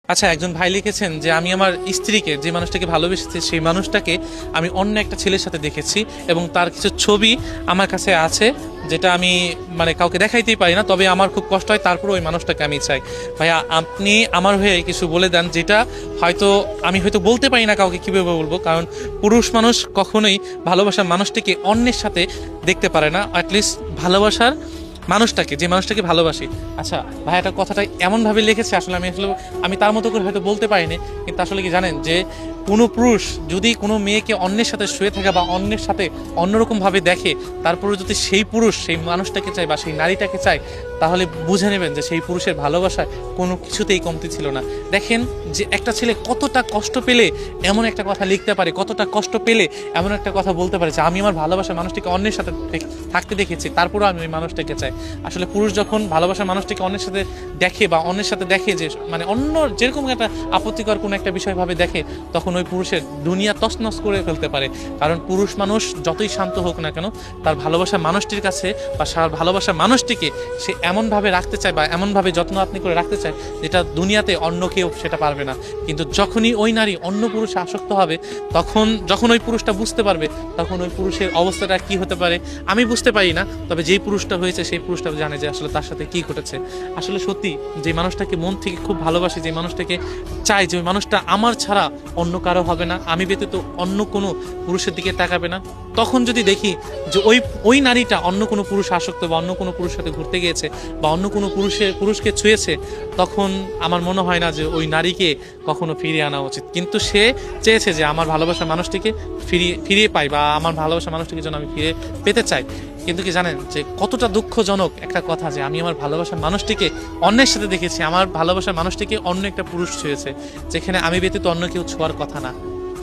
আচ্ছা, একজন ভাই লিখেছেন যে আমি আমার স্ত্রীকে, যে মানুষটাকে ভালোবেসেছি সেই মানুষটাকে আমি অন্য একটা ছেলের সাথে দেখেছি এবং তার কিছু ছবি আমার কাছে আছে, যেটা আমি মানে কাউকে দেখাইতেই পারি না, তবে আমার খুব কষ্ট হয়, তারপরে ওই মানুষটাকে আমি চাই। ভাইয়া, আপনি আমার হয়ে কিছু বলে দেন, যেটা হয়তো আমি হয়তো বলতে পারি না কাউকে, কীভাবে বলবো, কারণ পুরুষ মানুষ কখনোই ভালোবাসার মানুষটিকে অন্যের সাথে দেখতে পারে না, অ্যাটলিস্ট ভালোবাসার মানুষটাকে, যে মানুষটাকে ভালোবাসি। আচ্ছা ভাই, একটা কথাটা এমনভাবে লিখেছে, আসলে আমি তার মতো করে হয়তো বলতে পারিনি, কিন্তু আসলে কি জানেন যে কোনো পুরুষ যদি কোনো মেয়েকে অন্যের সাথে শুয়ে থাকে বা অন্যের সাথে অন্যরকমভাবে দেখে, তারপরে যদি সেই পুরুষ সেই মানুষটাকে চায় বা সেই নারীটাকে চায়, তাহলে বুঝে নেবেন যে সেই পুরুষের ভালোবাসায় কোনো কিছুতেই কমতি ছিল না। দেখেন যে একটা ছেলে কতটা কষ্ট পেলে এমন একটা কথা লিখতে পারে, কতটা কষ্ট পেলে এমন একটা কথা বলতে পারে যে আমি আমার ভালোবাসার মানুষটিকে অন্যের সাথে থাকতে দেখেছি, তারপরেও আমি ওই মানুষটাকে চাই। আসলে পুরুষ যখন ভালোবাসার মানুষটিকে অন্যের সাথে দেখে বা অন্যের সাথে দেখে, যে মানে অন্য যেরকম একটা আপত্তিকর কোনো একটা বিষয় ভাবে দেখে, তখন ওই পুরুষের দুনিয়া তছনছ করে ফেলতে পারে। কারণ পুরুষ মানুষ যতই শান্ত হোক না কেন, তার ভালোবাসার মানুষটির কাছে বা ভালোবাসার মানুষটিকে সে এমনভাবে রাখতে চায় বা এমনভাবে যত্ন আপনি করে রাখতে চায়, যেটা দুনিয়াতে অন্য কেউ সেটা পারবে না। কিন্তু যখনই ওই নারী অন্য পুরুষে আসক্ত হবে, যখন ওই পুরুষটা বুঝতে পারবে, তখন ওই পুরুষের অবস্থাটা কি হতে পারে আমি বুঝতে পারি না, তবে যেই পুরুষটা হয়েছে সেই পুরুষটা জানে যে আসলে তার সাথে কি ঘটেছে। আসলে সত্যি, যে মানুষটাকে মন থেকে খুব ভালোবাসি, যে মানুষটাকে চাই যে ওই মানুষটা আমার ছাড়া অন্য কারো হবে না, আমি ব্যতীত অন্য কোনো পুরুষের দিকে তাকাবে না, তখন যদি দেখি যে ওই নারীটা অন্য কোনো পুরুষ আসক্ত বা অন্য কোনো পুরুষের সাথে ঘুরতে গিয়েছে বা অন্য কোনো পুরুষকে ছুঁয়েছে, তখন আমার মনে হয় না যে ওই নারীকে কখনো ফিরিয়ে আনা উচিত। কিন্তু সে চেয়েছে যে আমার ভালোবাসার মানুষটিকে ফিরিয়ে পাই বা আমার ভালোবাসার মানুষটিকে যেন আমি ফিরে পেতে চাই। কিন্তু কি জানেন যে কতটা দুঃখজনক একটা কথা, যে আমি আমার ভালোবাসার মানুষটিকে অন্যের সাথে দেখেছি, আমার ভালোবাসার মানুষটিকে অন্য একটা পুরুষ ছুঁয়েছে, যেখানে আমি ব্যতীত অন্য কেউ ছোঁয়ার কথা না।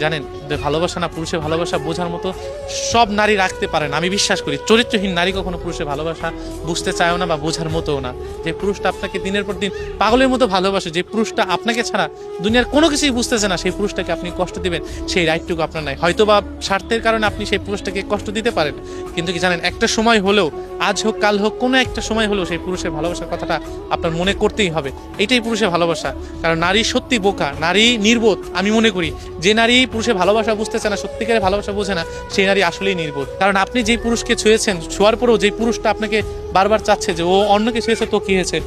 জানেন যে ভালোবাসা না, পুরুষের ভালোবাসা বোঝার মতো সব নারী রাখতে পারে না। আমি বিশ্বাস করি চরিত্রহীন নারী কখনো পুরুষের ভালোবাসা বুঝতে চায়ও না বা বোঝার মতোও না। যে পুরুষটা আপনাকে দিনের পর দিন পাগলের মতো ভালোবাসে, যে পুরুষটা আপনাকে ছাড়া দুনিয়ার কোনো কিছুই বুঝতেছে না, সেই পুরুষটাকে আপনি কষ্ট দিবেন সেই রাইটটুকু আপনার নাই। হয়তো বা স্বার্থের কারণে আপনি সেই পুরুষটাকে কষ্ট দিতে পারেন, কিন্তু কি জানেন, একটা সময় হলেও, আজ হোক কাল হোক, কোনো একটা সময় হলেও সেই পুরুষের ভালোবাসার কথাটা আপনার মনে করতেই হবে। এটাই পুরুষের ভালোবাসা। কারণ নারী সত্যি বোকা, নারী নির্বোধ। আমি মনে করি যে নারী পুরুষের ভালোবাসা বুঝতেছে না, সত্যিকারের ভালোবাসা বোঝে না, সেই নারী আসলেই নির্বোধ। কারণ আপনি যেই পুরুষকে ছুঁয়েছেন, ছোঁয়ার পরেও যেই পুরুষটা আপনাকে বারবার চাচ্ছে যে ও অন্যকে ছুঁয়েছে তো কি হয়েছে,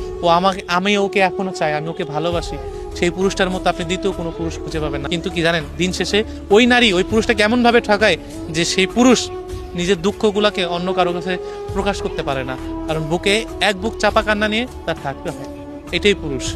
আমি ওকে এখনো চাই, আমি ওকে ভালোবাসি, সেই পুরুষটার মতো আপনি দ্বিতীয় কোনো পুরুষ খুঁজে পাবেন না। কিন্তু কি জানেন, দিন শেষে ওই নারী ওই পুরুষটা কেমন ভাবে ঠকায়, যে সেই পুরুষ নিজের দুঃখগুলাকে অন্য কারো কাছে প্রকাশ করতে পারে না, কারণ বুকে এক বুক চাপা কান্না নিয়ে তার থাকতে হয়। এটাই পুরুষ।